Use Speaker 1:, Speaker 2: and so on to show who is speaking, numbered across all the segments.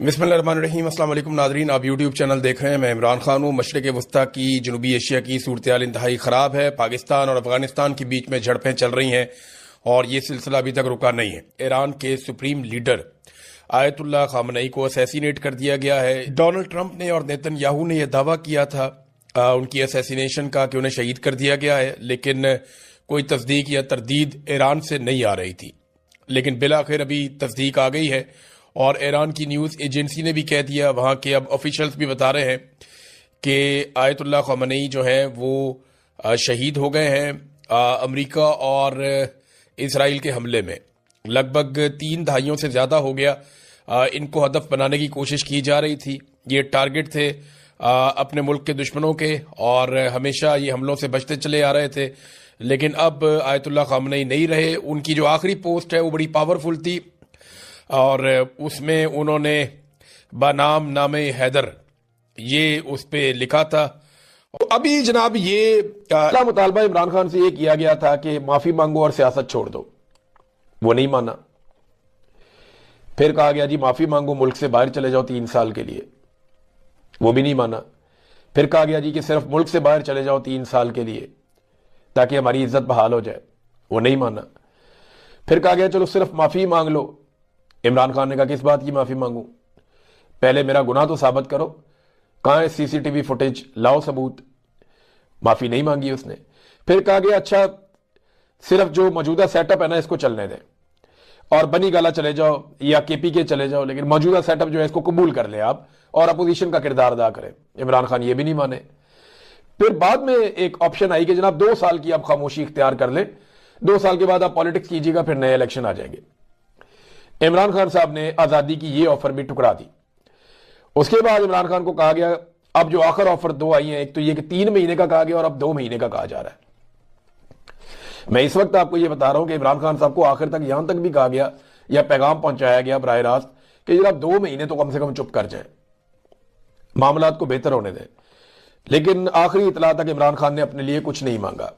Speaker 1: बिस्मिल्लाहिर्रहमानिर्रहीम। अस्सलाम वालेकुम नाज़रीन, आप यूट्यूब चैनल देख रहे हैं। मैं इमरान खान हूँ। मशरिक़ वस्ता की जनूबी एशिया की सूरत-ए-हाल इंतहाई ख़राब है। पाकिस्तान और अफगानिस्तान के बीच में झड़पें चल रही हैं और ये सिलसिला अभी तक रुका नहीं है। ईरान के सुप्रीम लीडर आयतुल्लाह ख़ामनेई को असैसिनेट कर दिया गया है। डोनाल्ड ट्रंप ने और नेतन्याहू ने यह दावा किया था उनकी असैसिनेशन का कि उन्हें शहीद कर दिया गया है, लेकिन कोई तस्दीक या तरदीद ईरान से नहीं आ रही थी। लेकिन बिलाखिर अभी तस्दीक आ गई है और ईरान की न्यूज़ एजेंसी ने भी कह दिया, वहाँ के अब ऑफिशियल्स भी बता रहे हैं कि आयतुल्लाह ख़ामनेई जो है वो शहीद हो गए हैं अमेरिका और इसराइल के हमले में। लगभग 3 दहाइयों से ज़्यादा हो गया इनको हदफ बनाने की कोशिश की जा रही थी। ये टारगेट थे अपने मुल्क के दुश्मनों के और हमेशा ये हमलों से बचते चले आ रहे थे। लेकिन अब आयतुल्लाह ख़ामनेई नहीं रहे। उनकी जो आखिरी पोस्ट है वो बड़ी पावरफुल थी और उसमें उन्होंने बनाम नामे हैदर ये उस पर लिखा था। अभी जनाब ये पहला मुतालबा इमरान खान से ये किया गया था कि माफ़ी मांगो और सियासत छोड़ दो, वो नहीं माना। फिर कहा गया जी माफ़ी मांगो, मुल्क से बाहर चले जाओ 3 साल के लिए, वो भी नहीं माना। फिर कहा गया जी कि सिर्फ मुल्क से बाहर चले जाओ 3 साल के लिए ताकि हमारी इज्जत बहाल हो जाए, वो नहीं माना। फिर कहा गया चलो सिर्फ माफ़ी मांग लो। इमरान खान ने कहा किस बात की माफ़ी मांगूं, पहले मेरा गुनाह तो साबित करो, कहाँ है सीसीटीवी फुटेज, लाओ सबूत। माफ़ी नहीं मांगी उसने। फिर कहा गया अच्छा सिर्फ जो मौजूदा सेटअप है ना इसको चलने दें और बनी गाला चले जाओ या केपी के चले जाओ, लेकिन मौजूदा सेटअप जो है इसको कबूल कर ले आप और अपोजिशन का किरदार अदा करें। इमरान खान ये भी नहीं माने। फिर बाद में एक ऑप्शन आई कि जनाब 2 साल की आप खामोशी इख्तियार कर लें, 2 साल के बाद आप पॉलिटिक्स कीजिएगा, फिर नए इलेक्शन आ जाएंगे। इमरान खान साहब ने आज़ादी की ये ऑफर भी ठुकरा दी। उसके बाद इमरान खान को कहा गया अब जो आखिर ऑफर 2 आई हैं, एक तो ये कि 3 महीने का कहा गया और अब 2 महीने का कहा जा रहा है। मैं इस वक्त आपको ये बता रहा हूं कि इमरान खान साहब को आखिर तक यहां तक भी कहा गया या पैगाम पहुंचाया गया बराह रास्त कि जरा 2 महीने तो कम से कम चुप कर जाए, मामलात को बेहतर होने दें। लेकिन आखिरी इतला तक इमरान खान ने अपने लिए कुछ नहीं मांगा,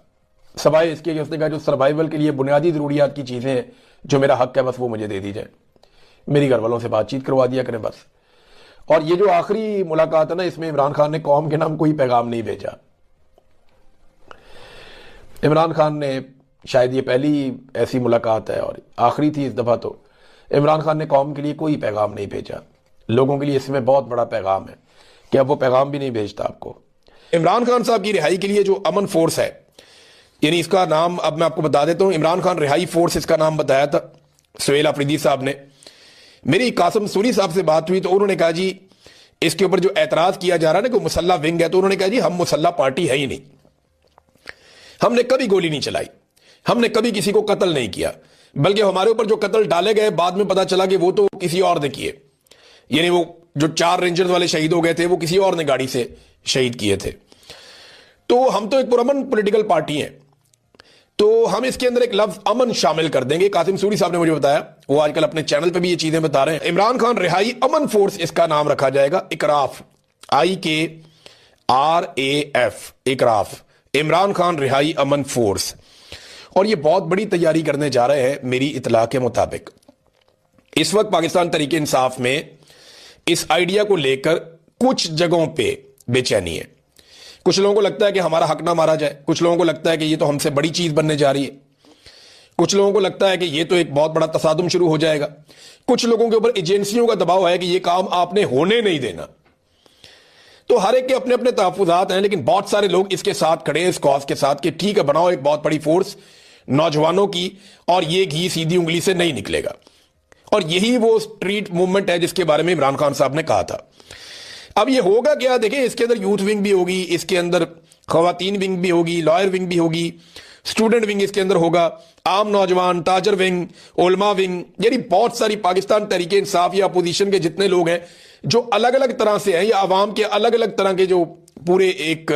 Speaker 1: सवाए इसके कि उसने कहा जो सर्वाइवल के लिए बुनियादी जरूरियात की चीजें हैं, जो मेरा हक है बस वो मुझे दे दी जाए, मेरी घर वालों से बातचीत करवा दिया करें बस। और ये जो आखिरी मुलाकात है ना, इसमें इमरान खान ने कौम के नाम कोई पैगाम नहीं भेजा। इमरान खान ने शायद ये पहली ऐसी मुलाकात है और आखिरी थी इस दफा, तो इमरान खान ने कौम के लिए कोई पैगाम नहीं भेजा। लोगों के लिए इसमें बहुत बड़ा पैगाम है कि अब वो पैगाम भी नहीं भेजता आपको। इमरान खान साहब की रिहाई के लिए जो अमन फोर्स है, यानी इसका नाम अब मैं आपको बता देता हूं, इमरान खान रिहाई फोर्स इसका नाम बताया था सुहेल अफरीदी साहब ने। मेरी कासिम सूरी साहब से बात हुई तो उन्होंने कहा जी इसके ऊपर जो एतराज किया जा रहा है ना कि मुसल्ला विंग है, तो उन्होंने कहा जी हम मुसल्ला पार्टी है ही नहीं, हमने कभी गोली नहीं चलाई, हमने कभी किसी को कत्ल नहीं किया, बल्कि हमारे ऊपर जो कत्ल डाले गए बाद में पता चला कि वो तो किसी और ने किए। यानी वो जो 4 रेंजर्स वाले शहीद हो गए थे वो किसी और ने गाड़ी से शहीद किए थे। तो हम तो एक पुरअमन पॉलिटिकल पार्टी हैं, तो हम इसके अंदर एक लफ्ज अमन शामिल कर देंगे। कासिम सूरी साहब ने मुझे बताया, वो आजकल अपने चैनल पे भी ये चीजें बता रहे हैं। इमरान खान रिहाई अमन फोर्स इसका नाम रखा जाएगा, इकराफ, IKRAF, इकराफ, इमरान खान रिहाई अमन फोर्स। और ये बहुत बड़ी तैयारी करने जा रहे हैं मेरी इतला के मुताबिक। इस वक्त पाकिस्तान तरीके इंसाफ में इस आइडिया को लेकर कुछ जगहों पे बेचैनी है। कुछ लोगों को लगता है कि हमारा हक ना मारा जाए, कुछ लोगों को लगता है कि ये तो हमसे बड़ी चीज बनने जा रही है, कुछ लोगों को लगता है कि ये तो एक बहुत बड़ा तसादुम शुरू हो जाएगा, कुछ लोगों के ऊपर एजेंसियों का दबाव है कि ये काम आपने होने नहीं देना। तो हर एक के अपने अपने तहफुजात हैं, लेकिन बहुत सारे लोग इसके साथ खड़े हैं, इस कॉज के साथ कि ठीक है बनाओ एक बहुत बड़ी फोर्स नौजवानों की और ये घी सीधी उंगली से नहीं निकलेगा। और यही वो स्ट्रीट मूवमेंट है जिसके बारे में इमरान खान साहब ने कहा था। अब ये होगा क्या, देखिए इसके अंदर यूथ विंग भी होगी, इसके अंदर खवातीन विंग भी होगी, लॉयर विंग भी होगी, स्टूडेंट विंग इसके अंदर होगा, आम नौजवान, ताजर विंग, उलमा विंग, यानी बहुत सारी पाकिस्तान तरीके इंसाफ या अपोजिशन के जितने लोग हैं जो अलग अलग तरह से हैं या आवाम के अलग अलग तरह के जो पूरे एक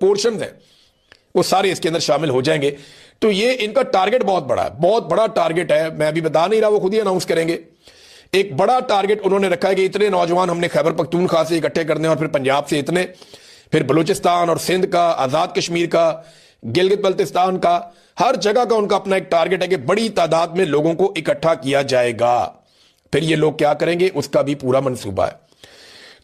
Speaker 1: पोर्शन हैं, वो सारे इसके अंदर शामिल हो जाएंगे। तो ये इनका टारगेट बहुत बड़ा है, बहुत बड़ा टारगेट है। मैं अभी बता नहीं रहा, वो खुद ही अनाउंस करेंगे। एक बड़ा टारगेट उन्होंने रखा है कि इतने नौजवान हमने खैबर पख्तूनख्वा से इकट्ठे करने और फिर पंजाब से इतने, फिर बलूचिस्तान और सिंध का, आज़ाद कश्मीर का, गिलगित बल्तिस्तान का, हर जगह का उनका अपना एक टारगेट है कि बड़ी तादाद में लोगों को इकट्ठा किया जाएगा। फिर ये लोग क्या करेंगे उसका भी पूरा मंसूबा है।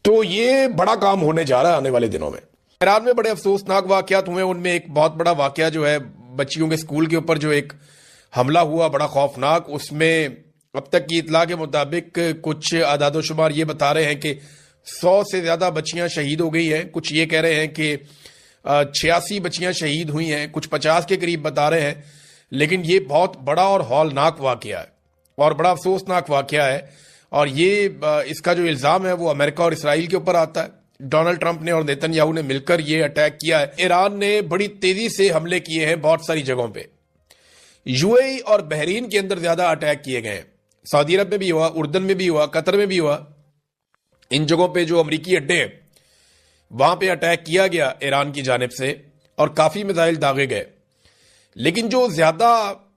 Speaker 1: तो ये बड़ा काम होने जा रहा है आने वाले दिनों में। ईरान में बड़े अफसोसनाक वाकयात हुए, उनमें एक बहुत बड़ा वाकया जो है बच्चियों के स्कूल के ऊपर जो एक हमला हुआ बड़ा खौफनाक, उसमें अब तक की इतला के मुताबिक कुछ आदादोशुमार ये बता रहे हैं कि 100 से ज्यादा बच्चियां शहीद हो गई हैं, कुछ ये कह रहे हैं कि 86 बच्चियां शहीद हुई हैं, कुछ 50 के करीब बता रहे हैं। लेकिन ये बहुत बड़ा और हौलनाक वाकया है और बड़ा अफसोसनाक वाकया है। और ये इसका जो इल्जाम है वो अमेरिका और इसराइल के ऊपर आता है। डोनाल्ड ट्रंप ने और नेतन्याहू ने मिलकर ये अटैक किया है। ईरान ने बड़ी तेजी से हमले किए हैं बहुत सारी जगहों पे। यूएई और बहरीन के अंदर ज्यादा अटैक किए गए हैं, सऊदी अरब में भी हुआ, उर्दन में भी हुआ, कतर में भी हुआ। इन जगहों पे जो अमरीकी अड्डे हैं वहां पे अटैक किया गया ईरान की जानिब से और काफी मिसाइल दागे गए। लेकिन जो ज्यादा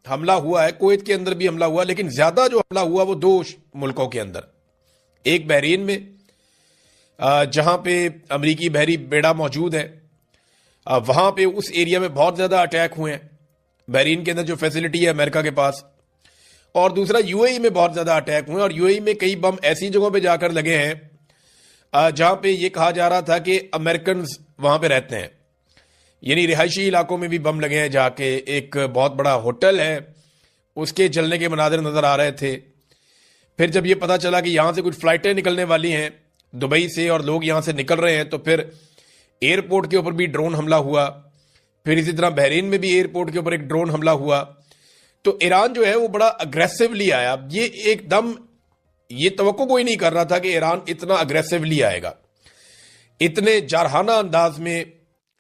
Speaker 1: हमला हुआ है, कुवैत के अंदर भी हमला हुआ, लेकिन ज्यादा जो हमला हुआ वो 2 मुल्कों के अंदर। एक बहरीन में जहां पे अमरीकी बहरी बेड़ा मौजूद है, वहां पे उस एरिया में बहुत ज्यादा अटैक हुए हैं, बहरीन के अंदर जो फैसिलिटी है अमेरिका के पास। और दूसरा यूएई में बहुत ज्यादा अटैक हुए और यूएई में कई बम ऐसी जगहों पे जाकर लगे हैं जहां पे ये कहा जा रहा था कि अमेरिकन वहां पे रहते हैं, यानी रिहायशी इलाकों में भी बम लगे हैं जाके। एक बहुत बड़ा होटल है उसके जलने के मनाजिर नजर आ रहे थे। फिर जब ये पता चला कि यहां से कुछ फ्लाइटें निकलने वाली हैं दुबई से और लोग यहां से निकल रहे हैं, तो फिर एयरपोर्ट के ऊपर भी ड्रोन हमला हुआ। फिर इसी तरह बहरीन में भी एयरपोर्ट के ऊपर एक ड्रोन हमला हुआ। तो ईरान जो है वो बड़ा अग्रेसिवली आया। ये एकदम ये तवक्को कोई नहीं कर रहा था कि ईरान इतना अग्रेसिवली आएगा, इतने जारहाना अंदाज में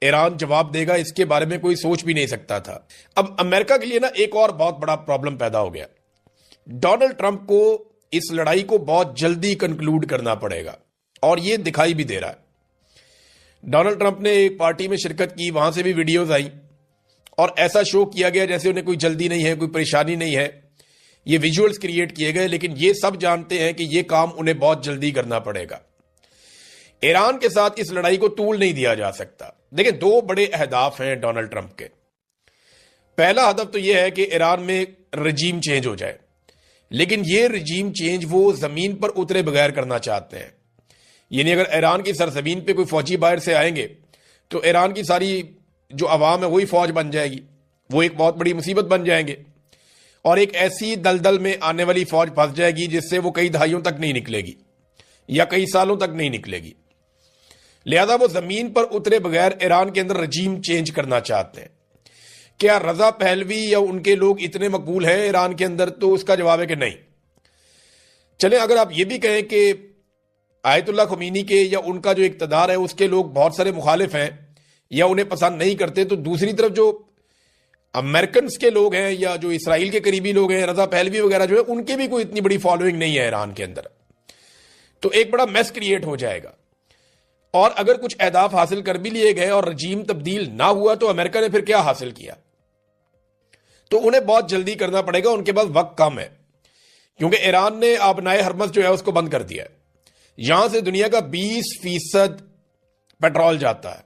Speaker 1: ईरान जवाब देगा, इसके बारे में कोई सोच भी नहीं सकता था। अब अमेरिका के लिए ना एक और बहुत बड़ा प्रॉब्लम पैदा हो गया। डोनाल्ड ट्रंप को इस लड़ाई को बहुत जल्दी कंक्लूड करना पड़ेगा और ये दिखाई भी दे रहा है। डोनाल्ड ट्रंप ने एक पार्टी में शिरकत की, वहां से भी वीडियोज आई और ऐसा शो किया गया जैसे उन्हें कोई जल्दी नहीं है, कोई परेशानी नहीं है। ये विजुअल्स क्रिएट किए गए, लेकिन ये सब जानते हैं कि ये काम उन्हें बहुत जल्दी करना पड़ेगा। ईरान के साथ इस लड़ाई को तूल नहीं दिया जा सकता। देखिए 2 बड़े अहदाफ हैं डोनाल्ड ट्रंप के। पहला हदफ तो यह है कि ईरान में रजीम चेंज हो जाए, लेकिन ये रजीम चेंज वो जमीन पर उतरे बगैर करना चाहते हैं। यानी अगर ईरान की सरजमीन पे कोई फौजी बाहर से आएंगे तो ईरान की सारी जो अवाम है वही फौज बन जाएगी, वो एक बहुत बड़ी मुसीबत बन जाएंगे और एक ऐसी दलदल में आने वाली फौज फंस जाएगी जिससे वो कई दहाइयों तक नहीं निकलेगी या कई सालों तक नहीं निकलेगी। लिहाजा वो जमीन पर उतरे बगैर ईरान के अंदर रजीम चेंज करना चाहते हैं। क्या रजा पहलवी या उनके लोग इतने मकबूल हैं ईरान के अंदर? तो उसका जवाब है कि नहीं। चले अगर आप ये भी कहें कि आयतुल्लाह खुमैनी के या उनका जो इक्तदार है उसके लोग बहुत सारे मुखालिफ हैं या उन्हें पसंद नहीं करते, तो दूसरी तरफ जो अमेरिकन के लोग हैं या जो इसराइल के करीबी लोग हैं, रजा पहलवी वगैरह जो है, उनकी भी कोई इतनी बड़ी फॉलोइंग नहीं है ईरान के अंदर। तो एक बड़ा मैस क्रिएट हो जाएगा। और अगर कुछ अहदाफ हासिल कर भी लिए गए और रजीम तब्दील ना हुआ तो अमेरिका ने फिर क्या हासिल किया? तो उन्हें बहुत जल्दी करना पड़ेगा, उनके पास वक्त कम है, क्योंकि ईरान ने आबनाए हरमज जो है उसको बंद कर दिया है। यहां से दुनिया का 20% पेट्रोल जाता है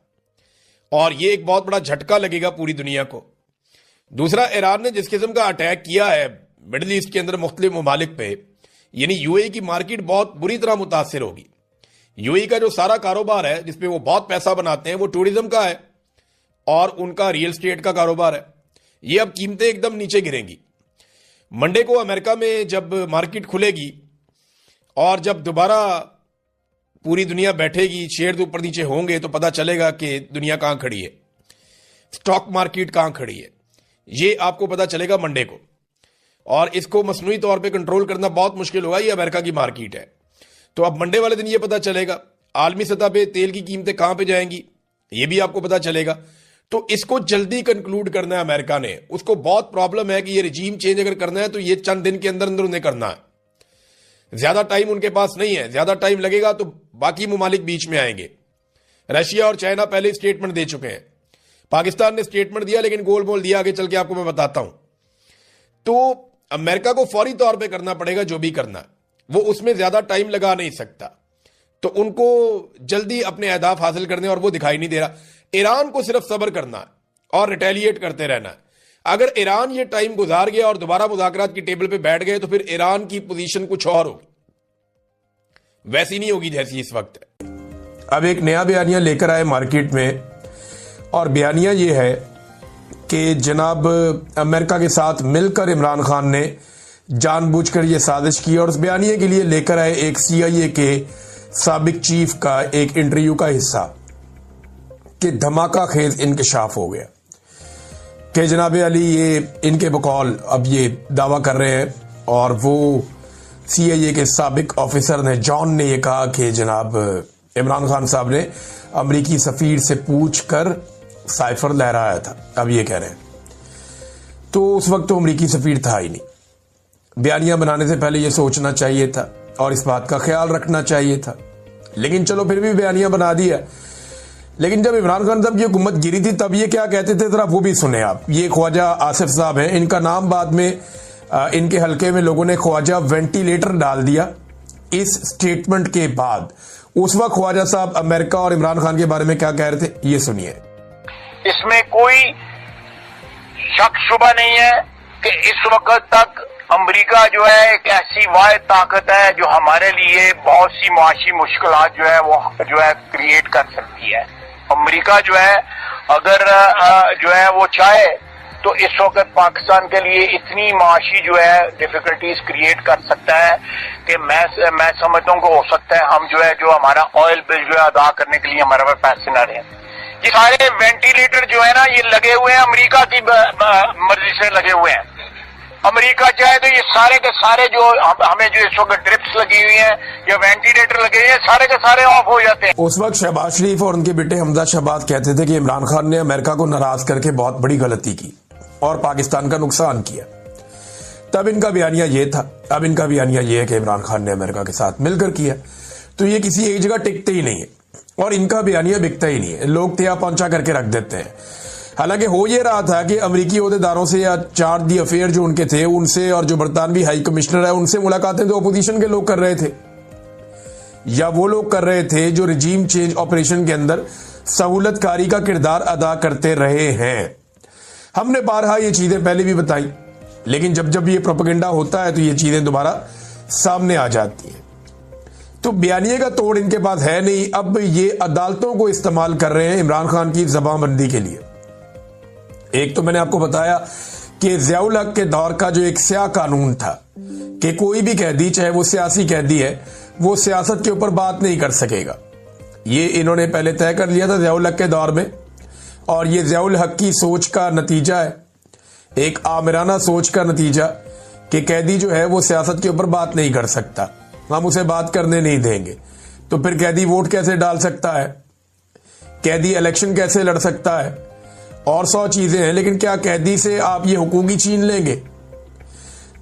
Speaker 1: और यह एक बहुत बड़ा झटका लगेगा पूरी दुनिया को। दूसरा, ईरान ने जिस किस्म का अटैक किया है मिडिल ईस्ट के अंदर मुख्तलिफ ममालिक पे, यानी यूएई की मार्केट बहुत बुरी तरह मुतासिर होगी। यूएई का जो सारा कारोबार है जिसपे वो बहुत पैसा बनाते हैं वो टूरिज्म का है और उनका रियल एस्टेट का कारोबार है। ये अब कीमतें एकदम नीचे गिरेंगी। मंडे को अमेरिका में जब मार्केट खुलेगी और जब दोबारा पूरी दुनिया बैठेगी, शेयर ऊपर नीचे होंगे, तो पता चलेगा कि दुनिया कहां खड़ी है, स्टॉक मार्केट कहां खड़ी है। ये आपको पता चलेगा मंडे को, और इसको मसनूई तौर पे कंट्रोल करना बहुत मुश्किल होगा। ये अमेरिका की मार्केट है, तो अब मंडे वाले दिन ये पता चलेगा। आलमी सतह पे तेल की कीमतें कहां पे जाएंगी ये भी आपको पता चलेगा। तो इसको जल्दी कंक्लूड करना है अमेरिका ने। उसको बहुत प्रॉब्लम है कि ये रजीम चेंज अगर करना है तो ये चंद दिन के अंदर अंदर उन्हें करना है। ज्यादा टाइम उनके पास नहीं है, ज्यादा टाइम लगेगा तो बाकी मुमालिक बीच में आएंगे। रशिया और चाइना पहले स्टेटमेंट दे चुके हैं, पाकिस्तान ने स्टेटमेंट दिया, लेकिन गोल मोल दिया, आगे चल के आपको मैं बताता हूं। तो अमेरिका को फौरी तौर पे करना पड़ेगा जो भी करना है, वो उसमें ज्यादा टाइम लगा नहीं सकता। तो उनको जल्दी अपने अहदाफ हासिल करने, और वो दिखाई नहीं दे रहा। ईरान को सिर्फ सब्र करना है और रिटेलिएट करते रहना है। अगर ईरान ये टाइम गुजार गया और दोबारा मुज़ाकरात की टेबल पे बैठ गए तो फिर ईरान की पोजीशन कुछ और होगी। वैसी नहीं होगी जैसी इस वक्त है। अब एक नया बयानिया लेकर आए मार्केट में, और बयानिया ये है कि जनाब अमेरिका के साथ मिलकर इमरान खान ने जानबूझकर ये साजिश की, और उस बयानिए के लिए लेकर आए एक CIA के साबिक चीफ का एक इंटरव्यू का हिस्सा कि धमाका खेज इंकशाफ हो गया कि जनाब अली ये इनके बकौल अब ये दावा कर रहे हैं, और वो CIA के साबिक ऑफिसर ने जॉन ने ये कहा कि जनाब इमरान खान साहब ने अमरीकी सफीर से पूछ कर साइफर लहराया था। अब ये कह रहे हैं, तो उस वक्त तो अमरीकी सफीर था ही नहीं। बयानियां बनाने से पहले ये सोचना चाहिए था और इस बात का ख्याल रखना चाहिए था, लेकिन चलो फिर भी बयानियां बना दिया। लेकिन जब इमरान खान साहब की हुकूमत गिरी थी तब ये क्या कहते थे, जरा वो भी सुने आप। ये ख्वाजा आसिफ साहब हैं, इनका नाम बाद में इनके हलके में लोगों ने ख्वाजा वेंटिलेटर डाल दिया इस स्टेटमेंट के बाद। उस वक्त ख्वाजा साहब अमेरिका और इमरान खान के बारे में क्या कह रहे थे, ये सुनिए।
Speaker 2: इसमें कोई शक शुबा नहीं है कि इस वक्त तक अमेरिका जो है एक ऐसी वाहिद ताकत है जो हमारे लिए बहुत सी मुआशी मुश्किलात जो है वो जो है क्रिएट कर सकती है। अमेरिका जो है अगर जो है वो चाहे तो इस वक्त पाकिस्तान के लिए इतनी माशी जो है डिफिकल्टीज क्रिएट कर सकता है कि मैं समझता हूँ कि हो सकता है हम जो है जो हमारा ऑयल बिल जो है अदा करने के लिए हमारे पास पैसे न रहे। ये सारे वेंटिलेटर जो है ना ये लगे हुए हैं अमेरिका की मर्जी से लगे हुए हैं। अमेरिका चाहे तो ये सारे के सारे जो हमें जो इस वक्त ड्रिप्स लगी हुई हैं या वेंटिलेटर लगे हुए हैं सारे के सारे ऑफ हो जाते हैं।
Speaker 1: उस वक्त शहबाज शरीफ और उनके बेटे हमजा शहबाज कहते थे कि इमरान खान ने अमेरिका को नाराज करके बहुत बड़ी गलती की और पाकिस्तान का नुकसान किया। तब इनका बयानिया ये था, अब इनका बयानिया ये है कि इमरान खान ने अमेरिका के साथ मिलकर किया। तो ये किसी एक जगह टिकते ही नहीं है और इनका बयानिया बिकता ही नहीं है, लोग त्या पहुंचा करके रख देते हैं। हालांकि हो ये रहा था कि अमरीकी ओहदेदारों से या चार्ज दी अफेयर जो उनके थे उनसे और जो बरतानवी हाई कमिश्नर है उनसे मुलाकातें तो अपोजिशन के लोग कर रहे थे, या वो लोग कर रहे थे जो रिजीम चेंज ऑपरेशन के अंदर सहूलतकारी का किरदार अदा करते रहे हैं। हमने बारहा ये चीजें पहले भी बताई, लेकिन जब जब ये प्रोपेगेंडा होता है तो ये चीजें दोबारा सामने आ जाती हैं। तो बयानिए का तोड़ इनके पास है नहीं। अब ये अदालतों को इस्तेमाल कर रहे हैं इमरान खान की जबानबंदी के लिए। एक तो मैंने आपको बताया कि ज़ियाउल हक के दौर का जो एक स्याह कानून था कि कोई भी कैदी, चाहे वो सियासी कैदी है, वो सियासत के ऊपर बात नहीं कर सकेगा। ये इन्होंने पहले तय कर लिया था ज़ियाउल हक के दौर में, और ये ज़ियाउल हक की सोच का नतीजा है, एक आमिराना सोच का नतीजा कि कैदी जो है वो सियासत के ऊपर बात नहीं कर सकता, हम उसे बात करने नहीं देंगे। तो फिर कैदी वोट कैसे डाल सकता है, कैदी इलेक्शन कैसे लड़ सकता है, और 100 चीजें हैं। लेकिन क्या कैदी से आप ये हुकूक ही छीन लेंगे?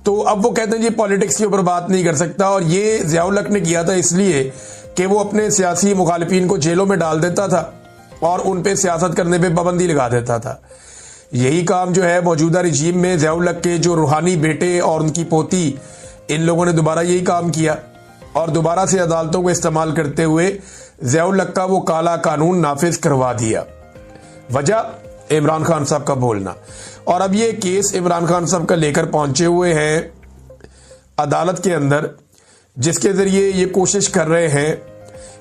Speaker 1: तो अब वो कहते हैं जी पॉलिटिक्स के ऊपर बात नहीं कर सकता। और ये ज़ियाउल हक ने किया था इसलिए कि वो अपने सियासी मुखालिफिन को जेलों में डाल देता था और उन पे सियासत करने पे पाबंदी लगा देता था। यही काम जो है मौजूदा रिजीम में ज़ियाउल हक के जो रूहानी बेटे और उनकी पोती, इन लोगों ने दोबारा यही काम किया और दोबारा से अदालतों को इस्तेमाल करते हुए ज़ियाउल हक का वो काला कानून नाफिज करवा दिया। वजह इमरान खान साहब का बोलना। और अब ये केस इमरान खान साहब का लेकर पहुंचे हुए हैं अदालत के अंदर, जिसके जरिए ये कोशिश कर रहे हैं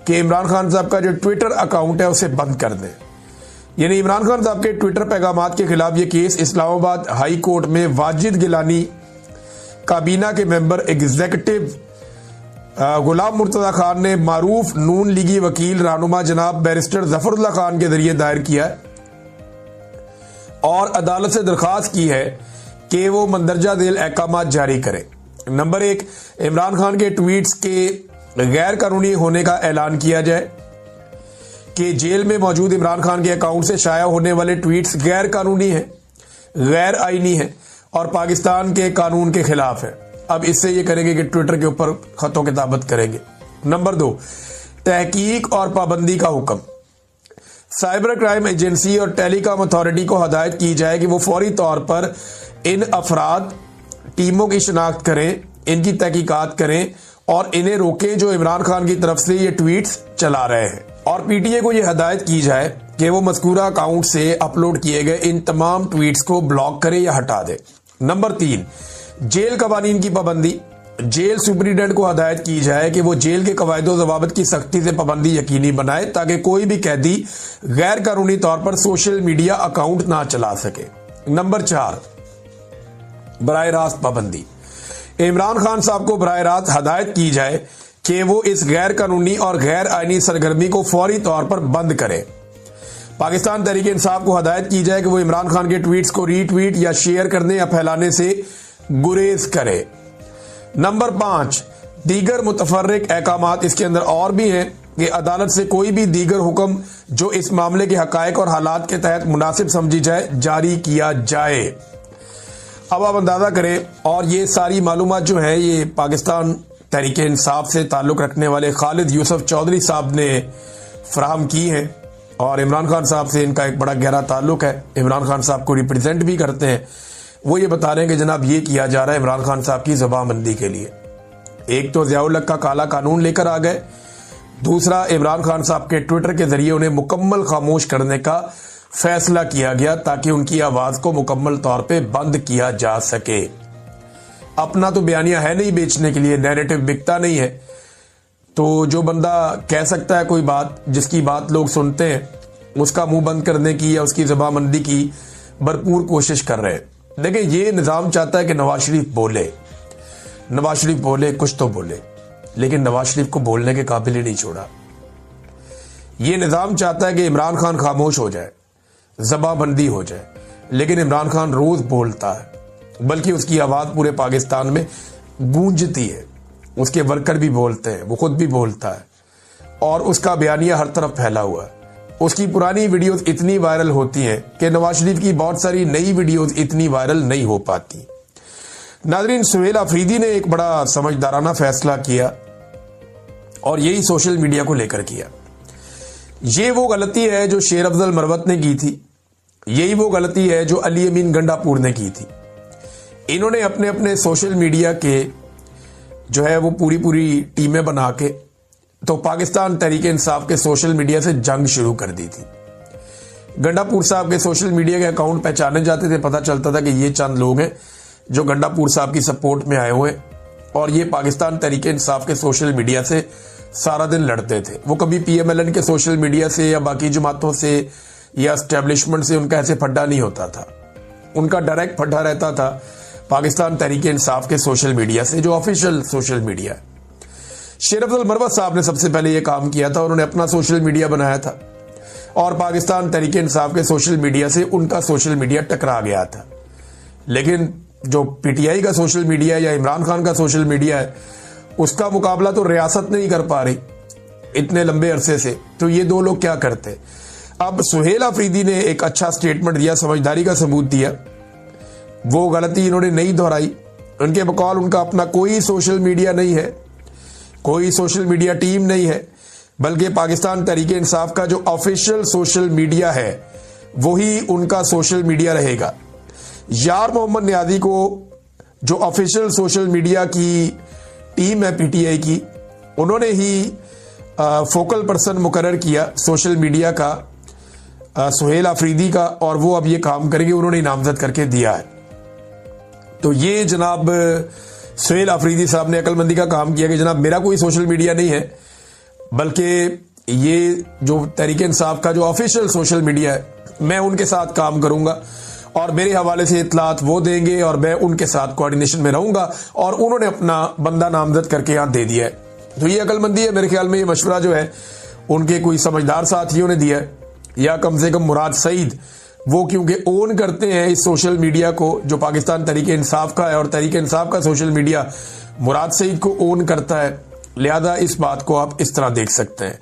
Speaker 1: कि इमरान खान साहब का जो ट्विटर अकाउंट है उसे बंद कर दें। यानी इमरान खान साहब के ट्विटर पैगामात के खिलाफ ये केस इस्लामाबाद हाई कोर्ट में वाजिद गिलानी, काबीना के मेंबर एग्जीक्यूटिव गुलाम मुर्तजा खान ने मारूफ नून लीगी वकील रहनुमा जनाब बैरिस्टर जफरुल्लाह खान के जरिए दायर किया है और अदालत से दरख्वास्त की है कि वो मंदरजा झेल अहकामात जारी करें। नंबर 1, इमरान खान के ट्वीट्स के गैर कानूनी होने का ऐलान किया जाए कि जेल में मौजूद इमरान खान के अकाउंट से शाया होने वाले ट्वीट्स गैर कानूनी हैं, गैर आईनी हैं और पाकिस्तान के कानून के खिलाफ है। अब इससे ये करेंगे कि ट्विटर के ऊपर खतों किताबत करेंगे। नंबर 2, तहकीक और पाबंदी का हुक्म। साइबर क्राइम एजेंसी और टेलीकॉम अथॉरिटी को हदायत की जाए कि वो फौरी तौर पर इन अफराद टीमों की शिनाख्त करें, इनकी तहकीकात करें और इन्हें रोकें जो इमरान खान की तरफ से ये ट्वीट्स चला रहे हैं। और पीटीए को ये हदायत की जाए कि वो मज़कूरा अकाउंट से अपलोड किए गए इन तमाम ट्वीट्स को ब्लॉक करे या हटा दे। नंबर 3, जेल कवानीन की पाबंदी। जेल सुपरिटेंडेंट को हदायत की जाए कि वो जेल के कवायदो ज़वाबित की सख्ती से पाबंदी यकीनी बनाए ताकि कोई भी कैदी गैर कानूनी तौर पर सोशल मीडिया अकाउंट ना चला सके। नंबर 4, बराह रास्त पाबंदी। इमरान खान साहब को बराह रास्त हदायत की जाए कि वो इस गैर कानूनी और गैर आईनी सरगर्मी को फौरी तौर पर बंद करे। पाकिस्तान तहरीक इंसाफ को हदायत की जाए कि वो इमरान खान के ट्वीट्स को रीट्वीट या शेयर करने या फैलाने से गुरेज करे। नंबर 5, दीगर मुतफर्रिक अहकामात इसके अंदर और भी हैं कि अदालत से कोई भी दीगर हुक्म जो इस मामले के हकायक और हालात के तहत मुनासिब समझी जाए जारी किया जाए। अब आप अंदाजा करें, और ये सारी मालूमात जो है ये पाकिस्तान तहरीक इंसाफ से ताल्लुक़ रखने वाले खालिद यूसुफ चौधरी साहब ने फराहम की हैं और इमरान खान साहब से इनका एक बड़ा गहरा ताल्लुक़ है। इमरान खान साहब को रिप्रेजेंट भी करते हैं। वो ये बता रहे हैं कि जनाब ये किया जा रहा है इमरान खान साहब की ज़बानबंदी के लिए। एक तो ज़ियाउल हक का काला कानून लेकर आ गए, दूसरा इमरान खान साहब के ट्विटर के जरिए उन्हें मुकम्मल खामोश करने का फैसला किया गया ताकि उनकी आवाज़ को मुकम्मल तौर पे बंद किया जा सके। अपना तो बयानिया है नहीं बेचने के लिए, नैरेटिव बिकता नहीं है, तो जो बंदा कह सकता है कोई बात जिसकी बात लोग सुनते हैं, उसका मुंह बंद करने की या उसकी ज़बानबंदी की भरपूर कोशिश कर रहे हैं। देखिए, ये निज़ाम चाहता है कि नवाज शरीफ बोले, कुछ तो बोले, लेकिन नवाज शरीफ को बोलने के काबिल ही नहीं छोड़ा। ये निज़ाम चाहता है कि इमरान खान खामोश हो जाए, ज़बानबंदी हो जाए, लेकिन इमरान खान रोज बोलता है, बल्कि उसकी आवाज़ पूरे पाकिस्तान में गूंजती है। उसके वर्कर भी बोलते हैं, वो खुद भी बोलता है और उसका बयानिया हर तरफ फैला हुआ है। उसकी पुरानी वीडियोस इतनी वायरल होती हैं कि नवाज शरीफ की बहुत सारी नई वीडियोस इतनी वायरल नहीं हो पाती। नाज़रीन, सुहेल अफरीदी ने एक बड़ा समझदाराना फैसला किया और यही सोशल मीडिया को लेकर किया। ये वो गलती है जो शेर अफजल मरवत ने की थी, यही वो गलती है जो अली अमीन गंडापुर ने की थी। इन्होंने अपने अपने सोशल मीडिया के जो है वो पूरी टीमें बना के तो पाकिस्तान तहरीक इंसाफ के सोशल मीडिया से जंग शुरू कर दी थी। गंडापुर साहब के सोशल मीडिया के अकाउंट पहचाने जाते थे, पता चलता था कि ये चंद लोग हैं जो गंडापुर साहब की सपोर्ट में आए हुए और ये पाकिस्तान तहरीक इंसाफ के सोशल मीडिया से सारा दिन लड़ते थे। वो कभी PMLN के सोशल मीडिया से या बाकी जमातों से या एस्टेब्लिशमेंट से उनका ऐसे फड्डा नहीं होता था। उनका डायरेक्ट फड्डा रहता था पाकिस्तान तहरीक इंसाफ के सोशल मीडिया से, जो ऑफिशियल सोशल मीडिया है। शेर अफजल मरवत साहब ने सबसे पहले ये काम किया था। उन्होंने अपना सोशल मीडिया बनाया था और पाकिस्तान तहरीक इंसाफ के सोशल मीडिया से उनका सोशल मीडिया टकरा गया था। लेकिन जो PTI का सोशल मीडिया या इमरान खान का सोशल मीडिया है, उसका मुकाबला तो रियासत नहीं कर पा रही इतने लंबे अरसे से। तो ये दो लोग क्या करते? अब सुहेल अफरीदी ने एक अच्छा स्टेटमेंट दिया, समझदारी का सबूत दिया। वो गलती इन्होंने नहीं दोहराई। उनके बकौल उनका अपना कोई सोशल मीडिया नहीं है, कोई सोशल मीडिया टीम नहीं है, बल्कि पाकिस्तान तहरीक इंसाफ का जो ऑफिशियल सोशल मीडिया है वही उनका सोशल मीडिया रहेगा। यार मोहम्मद नियाज़ी को जो ऑफिशियल सोशल मीडिया की टीम है PTI की, उन्होंने ही फोकल पर्सन मुकर्रर किया सोशल मीडिया का सुहेल अफरीदी का, और वो अब ये काम करेंगे, उन्होंने नामजद करके दिया है। तो ये जनाब सुहेल अफरीदी साहब ने अक्लमंदी का काम किया कि जनाब मेरा कोई सोशल मीडिया नहीं है, बल्कि ये जो तहरीक इंसाफ का जो ऑफिशियल सोशल मीडिया है मैं उनके साथ काम करूंगा और मेरे हवाले से इतलात वो देंगे और मैं उनके साथ कोऑर्डिनेशन में रहूंगा, और उन्होंने अपना बंदा नामजद करके यहाँ दे दिया है। तो ये अक्लमंदी है। मेरे ख्याल में ये मशवरा जो है उनके कोई समझदार साथियों ने दिया है, या कम से कम मुराद सईद, वो क्योंकि ओन करते हैं इस सोशल मीडिया को जो पाकिस्तान तहरीक इंसाफ का है, और तहरीक इंसाफ का सोशल मीडिया मुराद सईद को ओन करता है, लिहाजा इस बात को आप इस तरह देख सकते हैं।